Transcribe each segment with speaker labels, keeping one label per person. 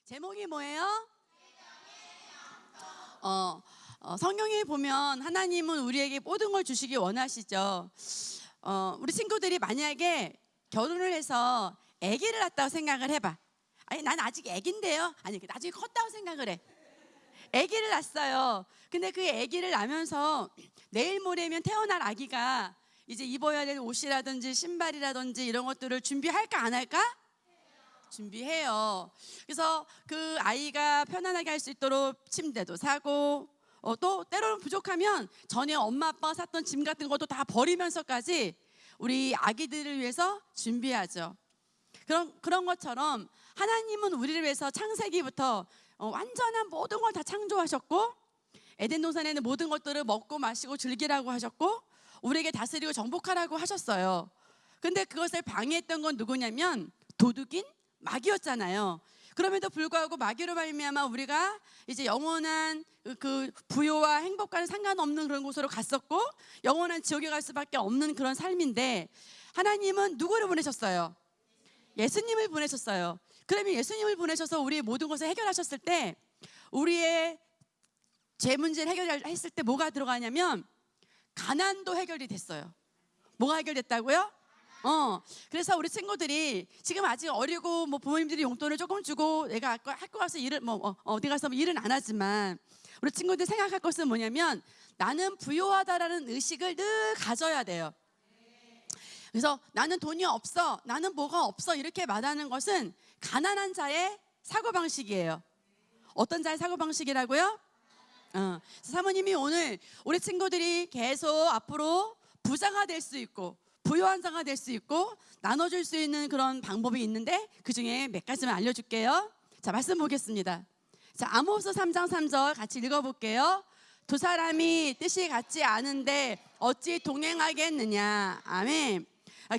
Speaker 1: 제목이 뭐예요? 성경에 보면 하나님은 우리에게 모든 걸 주시기 원하시죠. 우리 친구들이 만약에 결혼을 해서 아기를 낳았다고 생각을 해봐. 아니, 난 아직 아기인데요. 아니, 나중에 컸다고 생각을 해. 아기를 낳았어요. 근데 그 아기를 낳으면서 내일 모레면 태어날 아기가 이제 입어야 될 옷이라든지 신발이라든지 이런 것들을 준비할까 안 할까? 준비해요. 그래서 그 아이가 편안하게 할 수 있도록 침대도 사고, 또 때로는 부족하면 전에 엄마 아빠가 샀던 짐 같은 것도 다 버리면서까지 우리 아기들을 위해서 준비하죠. 그런 것처럼 하나님은 우리를 위해서 창세기부터 완전한 모든 걸 다 창조하셨고, 에덴 동산에는 모든 것들을 먹고 마시고 즐기라고 하셨고, 우리에게 다스리고 정복하라고 하셨어요. 근데 그것을 방해했던 건 누구냐면 도둑인 마귀였잖아요. 그럼에도 불구하고 마귀로 말미암아 우리가 이제 영원한 그 부요와 행복과는 상관없는 그런 곳으로 갔었고, 영원한 지옥에 갈 수밖에 없는 그런 삶인데, 하나님은 누구를 보내셨어요? 예수님을 보내셨어요. 그러면 예수님을 보내셔서 우리의 모든 것을 해결하셨을 때, 우리의 죄 문제를 해결했을 때 뭐가 들어가냐면 가난도 해결이 됐어요. 뭐가 해결됐다고요? 그래서 우리 친구들이 지금 아직 어리고 부모님들이 용돈을 조금 주고 내가 학교 가서 일을 어디 가서 일은 안 하지만, 우리 친구들 생각할 것은 뭐냐면 나는 부유하다라는 의식을 늘 가져야 돼요. 그래서 나는 돈이 없어, 나는 뭐가 없어 이렇게 말하는 것은 가난한 자의 사고방식이에요. 어떤 자의 사고방식이라고요? 사모님이 오늘 우리 친구들이 계속 앞으로 부자가 될 수 있고 부유한 자가 될 수 있고 나눠줄 수 있는 그런 방법이 있는데, 그 중에 몇 가지만 알려줄게요. 자, 말씀 보겠습니다. 자, 아모스 3장 3절 같이 읽어볼게요. 두 사람이 뜻이 같지 않은데 어찌 동행하겠느냐. 아멘.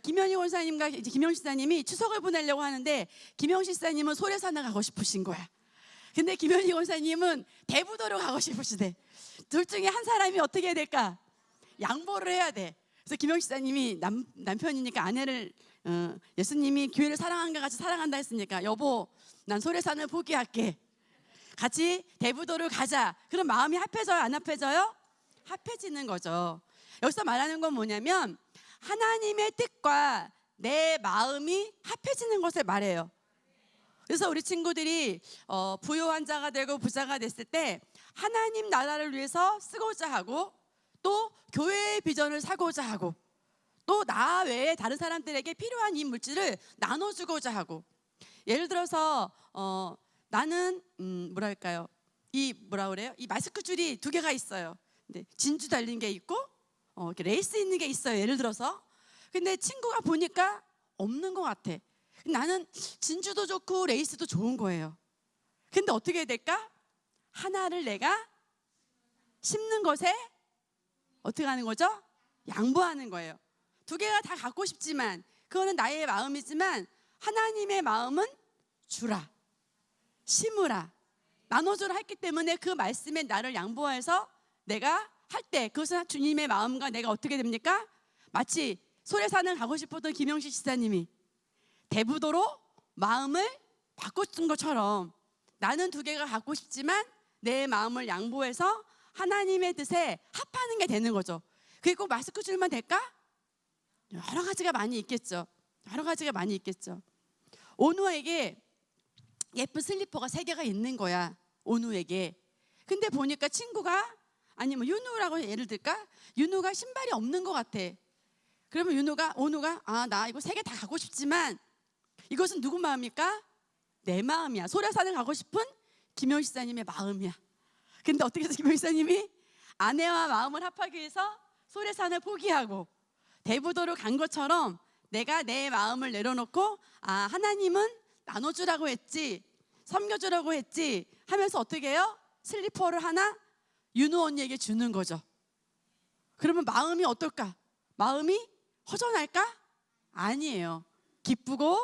Speaker 1: 김현희 원사님과 김영식 사님이 추석을 보내려고 하는데, 김영식 사님은 소래산을 가고 싶으신 거야. 근데 김현희 원사님은 대부도로 가고 싶으시대. 둘 중에 한 사람이 어떻게 해야 될까? 양보를 해야 돼. 그래서 김영식 사님이 남편이니까 아내를 예수님이 교회를 사랑한가 같이 사랑한다 했으니까, 여보 난 소래산을 포기할게, 같이 대부도를 가자. 그럼 마음이 합해져요, 안 합해져요? 합해지는 거죠. 여기서 말하는 건 뭐냐면 하나님의 뜻과 내 마음이 합해지는 것을 말해요. 그래서 우리 친구들이 부유한 자가 되고 부자가 됐을 때 하나님 나라를 위해서 쓰고자 하고, 또 교회의 비전을 사고자 하고, 또 나 외에 다른 사람들에게 필요한 이 물질을 나눠주고자 하고. 예를 들어서 나는 뭐랄까요, 이 마스크 줄이 두 개가 있어요. 근데 진주 달린 게 있고 이렇게 레이스 있는 게 있어요, 예를 들어서. 근데 친구가 보니까 없는 것 같아. 나는 진주도 좋고 레이스도 좋은 거예요. 근데 어떻게 해야 될까? 하나를 내가 심는 것에 어떻게 하는 거죠? 양보하는 거예요. 두 개가 다 갖고 싶지만, 그거는 나의 마음이지만 하나님의 마음은 주라, 심으라, 나눠주라 했기 때문에 그 말씀에 나를 양보해서 내가 할 때, 그것은 주님의 마음과 내가 어떻게 됩니까? 마치 소래산을 가고 싶었던 김영식 지사님이 대부도로 마음을 바꿔준 것처럼, 나는 두 개가 갖고 싶지만 내 마음을 양보해서 하나님의 뜻에 합하는 게 되는 거죠. 그게 꼭 마스크 줄만 될까? 여러 가지가 많이 있겠죠. 온우에게 예쁜 슬리퍼가 3개가 있는 거야, 온우에게. 근데 보니까 친구가, 아니면 윤우라고 예를 들까? 윤우가 신발이 없는 것 같아. 그러면 온우가 나 이거 3개 다 갖고 싶지만 이것은 누구 마음일까? 내 마음이야. 소래산을 가고 싶은 김영식 사님의 마음이야. 근데 어떻게 해서 김영식 사님이 아내와 마음을 합하기 위해서 소래산을 포기하고 대부도로 간 것처럼, 내가 내 마음을 내려놓고 하나님은 나눠주라고 했지, 섬겨주라고 했지 하면서 어떻게 해요? 슬리퍼를 하나 윤우 언니에게 주는 거죠. 그러면 마음이 어떨까? 마음이 허전할까? 아니에요. 기쁘고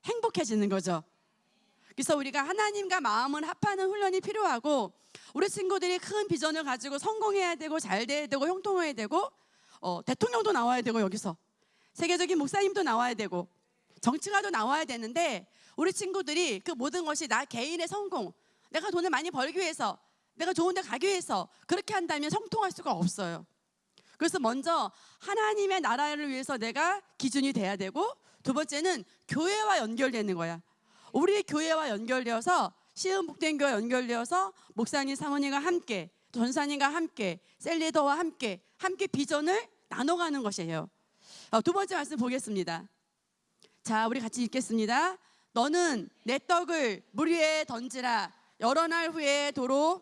Speaker 1: 행복해지는 거죠. 그래서 우리가 하나님과 마음을 합하는 훈련이 필요하고, 우리 친구들이 큰 비전을 가지고 성공해야 되고 잘 돼야 되고 형통해야 되고, 대통령도 나와야 되고, 여기서 세계적인 목사님도 나와야 되고 정치가도 나와야 되는데, 우리 친구들이 그 모든 것이 나 개인의 성공, 내가 돈을 많이 벌기 위해서, 내가 좋은 데 가기 위해서 그렇게 한다면 성통할 수가 없어요. 그래서 먼저 하나님의 나라를 위해서 내가 기준이 돼야 되고, 두 번째는 교회와 연결되는 거야. 우리 교회와 연결되어서, 시흥 복된교회와 연결되어서 목사님, 사모님과 함께, 전사님과 함께, 셀리더와 함께 비전을 나눠가는 것이에요. 두 번째 말씀 보겠습니다. 자, 우리 같이 읽겠습니다. 너는 내 떡을 물 위에 던지라. 여러 날 후에 도로.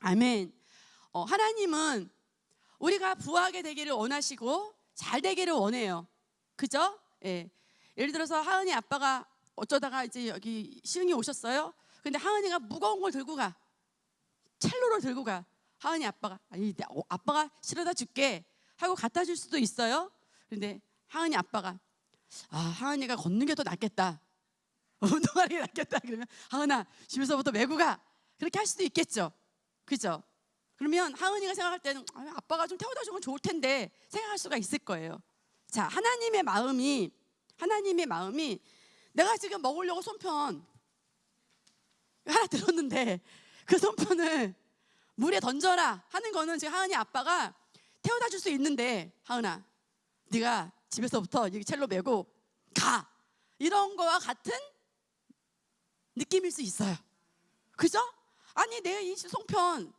Speaker 1: 아멘. 하나님은 우리가 부하게 되기를 원하시고 잘 되기를 원해요. 그죠? 예. 예를 들어서 하은이 아빠가 어쩌다가 이제 여기 시흥이 오셨어요. 근데 하은이가 무거운 걸 들고 가. 첼로를 들고 가. 하은이 아빠가 아니 아빠가 실어다 줄게 하고 갖다 줄 수도 있어요. 근데 하은이 아빠가 하은이가 걷는 게 더 낫겠다. 운동하는 게 낫겠다. 그러면 하은아 집에서부터 메고 가. 그렇게 할 수도 있겠죠. 그죠? 그러면 하은이가 생각할 때는 아빠가 좀 태워다 주면 좋을 텐데 생각할 수가 있을 거예요. 자, 하나님의 마음이 내가 지금 먹으려고 손편 하나 들었는데 그 손편을 물에 던져라 하는 거는 지금 하은이 아빠가 태워다 줄 수 있는데, 하은아 네가 집에서부터 여기 첼로 메고 가, 이런 거와 같은 느낌일 수 있어요. 그죠? 아니 내가 이 송편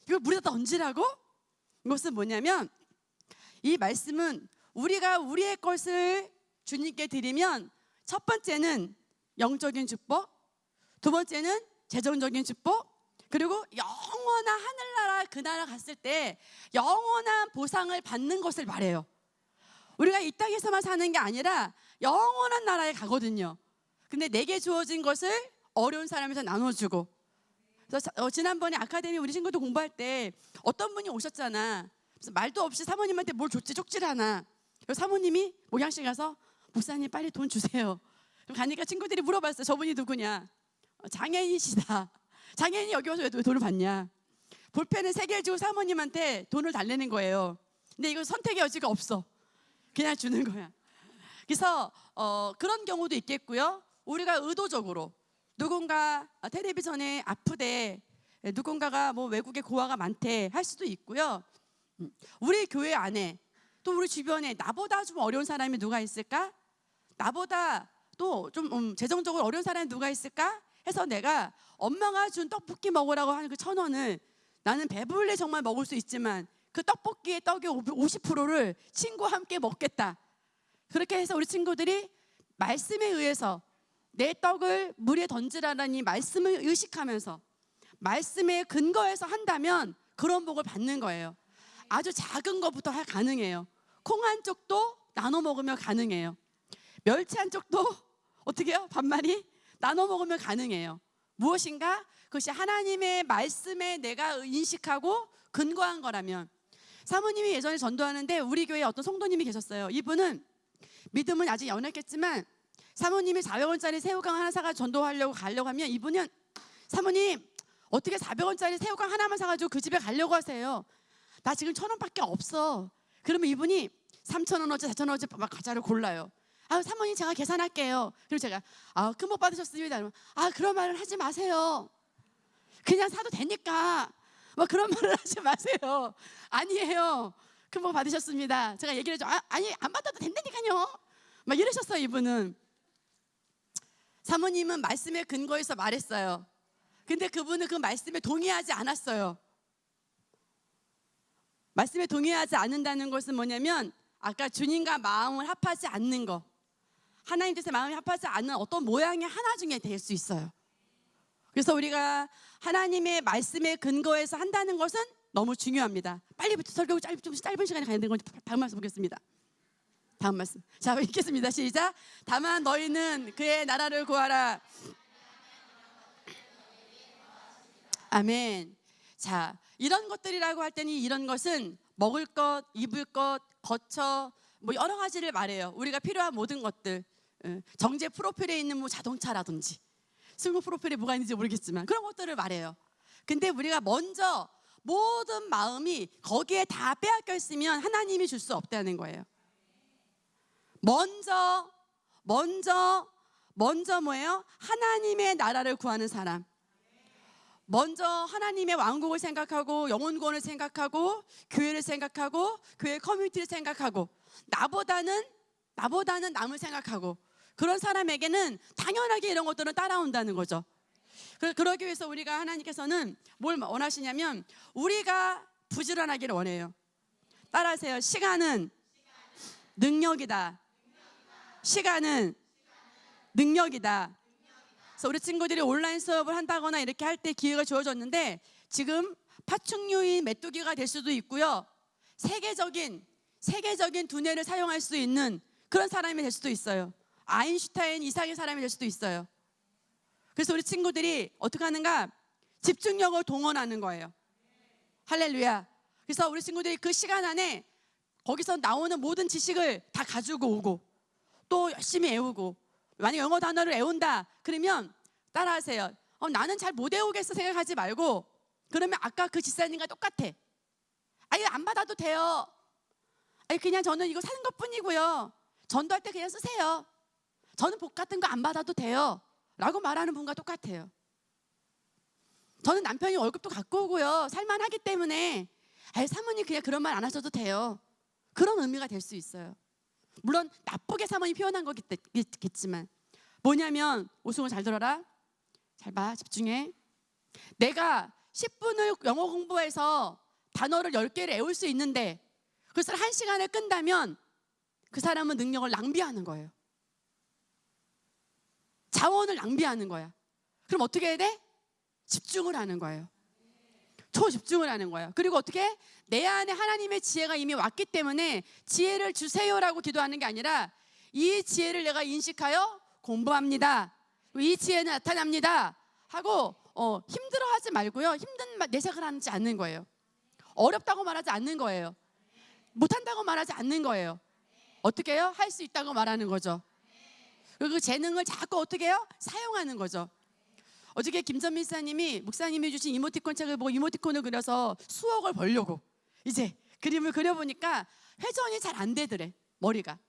Speaker 1: 이걸 물에다 던지라고? 이것은 뭐냐면, 이 말씀은 우리가 우리의 것을 주님께 드리면, 첫 번째는 영적인 축복, 두 번째는 재정적인 축복, 그리고 영원한 하늘나라, 그 나라 갔을 때 영원한 보상을 받는 것을 말해요. 우리가 이 땅에서만 사는 게 아니라 영원한 나라에 가거든요. 근데 내게 주어진 것을 어려운 사람에서 나눠주고. 그래서 지난번에 아카데미 우리 친구들 공부할 때 어떤 분이 오셨잖아. 그래서 말도 없이 사모님한테 뭘 줬지 쪽지하나. 그래서 사모님이 목양실 가서 목사님 빨리 돈 주세요. 그럼 가니까 친구들이 물어봤어요. 저분이 누구냐? 장애인이시다. 장애인이 여기 와서 왜 돈을 받냐? 볼펜을 3개를 주고 사모님한테 돈을 달래는 거예요. 근데 이거 선택의 여지가 없어. 그냥 주는 거야. 그래서 그런 경우도 있겠고요. 우리가 의도적으로 누군가 텔레비전에 아프대, 누군가가 뭐 외국에 고아가 많대 할 수도 있고요. 우리 교회 안에 또 우리 주변에 나보다 좀 어려운 사람이 누가 있을까? 나보다 또 좀 재정적으로 어려운 사람이 누가 있을까? 해서 내가 엄마가 준 떡볶이 먹으라고 하는 그 1,000원을 나는 배불리 정말 먹을 수 있지만 그 떡볶이의 떡의 50%를 친구와 함께 먹겠다. 그렇게 해서 우리 친구들이 말씀에 의해서 내 떡을 물에 던지라는 이 말씀을 의식하면서 말씀에 근거해서 한다면 그런 복을 받는 거예요. 아주 작은 것부터 가능해요. 콩 한 쪽도 나눠 먹으면 가능해요. 멸치 한 쪽도 어떻게 해요? 반마리 나눠 먹으면 가능해요. 무엇인가? 그것이 하나님의 말씀에 내가 인식하고 근거한 거라면. 사모님이 예전에 전도하는데 우리 교회에 어떤 성도님이 계셨어요. 이분은 믿음은 아직 연약했지만 사모님이 400원짜리 새우깡 하나 사가지고 전도하려고 가려고 하면 이분은 사모님 어떻게 400원짜리 새우깡 하나만 사가지고 그 집에 가려고 하세요? 나 지금 1,000원밖에 없어. 그러면 이분이 3,000원어치 4,000원어치 막 과자를 골라요. 사모님 제가 계산할게요. 그리고 제가 큰 복 받으셨습니다. 그러면 그런 말을 하지 마세요. 그냥 사도 되니까 뭐 그런 말을 하지 마세요. 아니에요. 큰 복 받으셨습니다. 제가 얘기를 해줘. 아니 안 받아도 된다니까요. 막 이러셨어요. 이분은. 사모님은 말씀에 근거해서 말했어요. 근데 그분은 그 말씀에 동의하지 않았어요. 말씀에 동의하지 않는다는 것은 뭐냐면 아까 주님과 마음을 합하지 않는 거, 하나님 뜻에 마음이 합하지 않는 어떤 모양의 하나 중에 될 수 있어요. 그래서 우리가 하나님의 말씀에 근거해서 한다는 것은 너무 중요합니다. 빨리부터 설교 좀 짧은 시간에 가야 되는 건 다음 말씀 보겠습니다. 다음 말씀. 자, 읽겠습니다. 시작. 다만 너희는 그의 나라를 구하라. 아멘. 자, 이런 것들이라고 할 때는 이런 것은 먹을 것, 입을 것, 거처 뭐 여러 가지를 말해요. 우리가 필요한 모든 것들. 정제 프로필에 있는 뭐 자동차라든지 승무 프로필에 뭐가 있는지 모르겠지만 그런 것들을 말해요. 근데 우리가 먼저 모든 마음이 거기에 다 빼앗겨 있으면 하나님이 줄 수 없다는 거예요. 먼저 먼저 뭐예요? 하나님의 나라를 구하는 사람. 먼저 하나님의 왕국을 생각하고 영혼구원을 생각하고 교회를 생각하고 교회 커뮤니티를 생각하고 나보다는 남을 생각하고 그런 사람에게는 당연하게 이런 것들은 따라온다는 거죠. 그러기 위해서 우리가 하나님께서는 뭘 원하시냐면 우리가 부지런하기를 원해요. 따라하세요. 시간은 능력이다. 시간은 능력이다. 그래서 우리 친구들이 온라인 수업을 한다거나 이렇게 할 때 기회가 주어졌는데 지금 파충류인 메뚜기가 될 수도 있고요. 세계적인 두뇌를 사용할 수 있는 그런 사람이 될 수도 있어요. 아인슈타인 이상의 사람이 될 수도 있어요. 그래서 우리 친구들이 어떻게 하는가? 집중력을 동원하는 거예요. 할렐루야. 그래서 우리 친구들이 그 시간 안에 거기서 나오는 모든 지식을 다 가지고 오고 또 열심히 외우고 만약 영어 단어를 외운다 그러면 따라하세요. 나는 잘 못 외우겠어 생각하지 말고 그러면 아까 그 집사님과 똑같아. 아니 안 받아도 돼요. 아니 그냥 저는 이거 사는 것뿐이고요. 전도할 때 그냥 쓰세요. 저는 복 같은 거 안 받아도 돼요 라고 말하는 분과 똑같아요. 저는 남편이 월급도 갖고 오고요. 살만하기 때문에 아니 사모님 그냥 그런 말 안 하셔도 돼요. 그런 의미가 될 수 있어요. 물론 나쁘게 사모님 표현한 거겠지만 뭐냐면 오승훈 잘 들어라. 잘 봐. 집중해. 내가 10분을 영어 공부해서 단어를 10개를 외울 수 있는데 그것을 1시간에 끈다면 그 사람은 능력을 낭비하는 거예요. 자원을 낭비하는 거야. 그럼 어떻게 해야 돼? 집중을 하는 거예요. 초집중을 하는 거예요. 그리고 어떻게? 내 안에 하나님의 지혜가 이미 왔기 때문에 지혜를 주세요라고 기도하는 게 아니라 이 지혜를 내가 인식하여 공부합니다. 이 지혜는 나타납니다. 하고 힘들어하지 말고요. 힘든 내색을 하지 않는 거예요. 어렵다고 말하지 않는 거예요. 못한다고 말하지 않는 거예요. 어떻게 해요? 할 수 있다고 말하는 거죠. 그리고 그 재능을 자꾸 어떻게 해요? 사용하는 거죠. 어저께 김전민 목사님이 주신 이모티콘 책을 보고 이모티콘을 그려서 수억을 벌려고 이제 그림을 그려보니까 회전이 잘 안 되더래. 머리가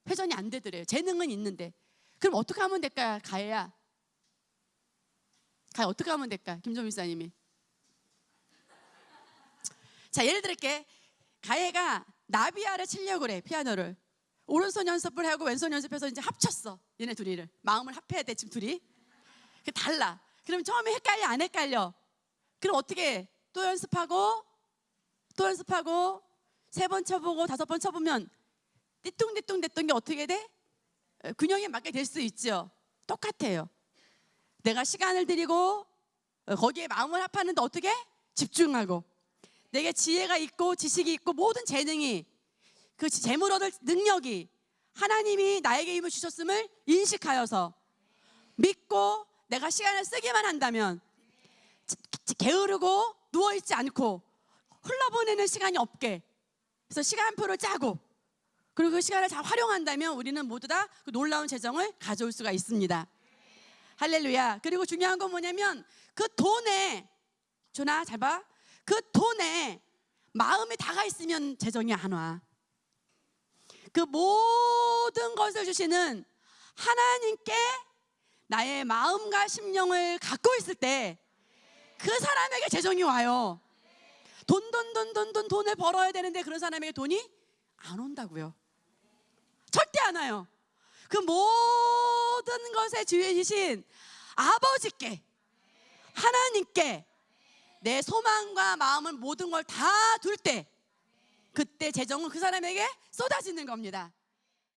Speaker 1: 회전이 안 되더래요. 재능은 있는데 그럼 어떻게 하면 될까요? 가해야 어떻게 하면 될까? 김전민 목사님이 자 예를 들게 가해가 나비야를 치려고 그래. 피아노를 오른손 연습을 하고 왼손 연습해서 이제 합쳤어. 얘네 둘이를 마음을 합해야 돼. 지금 둘이 그 달라. 그럼 처음에 헷갈려 안 헷갈려? 그럼 어떻게 해? 또 연습하고 3번 쳐보고 5번 쳐보면 띠뚱띠뚱 됐던 게 어떻게 돼? 균형에 맞게 될 수 있죠. 똑같아요. 내가 시간을 들이고 거기에 마음을 합하는데 어떻게? 집중하고 내게 지혜가 있고 지식이 있고 모든 재능이 그 재물 얻을 능력이 하나님이 나에게 힘을 주셨음을 인식하여서 믿고 내가 시간을 쓰기만 한다면 게으르고 누워있지 않고 흘러보내는 시간이 없게 그래서 시간표를 짜고 그리고 그 시간을 잘 활용한다면 우리는 모두 다 그 놀라운 재정을 가져올 수가 있습니다. 할렐루야. 그리고 중요한 건 뭐냐면 그 돈에 준아 잘 봐. 그 돈에 마음이 다가 있으면 재정이 안 와. 그 모든 것을 주시는 하나님께 나의 마음과 심령을 갖고 있을 때 그 사람에게 재정이 와요. 돈을 벌어야 되는데 그런 사람에게 돈이 안 온다고요. 절대 안 와요. 그 모든 것에 주인이신 아버지께 하나님께 내 소망과 마음을 모든 걸 다 둘 때 그때 재정은 그 사람에게 쏟아지는 겁니다.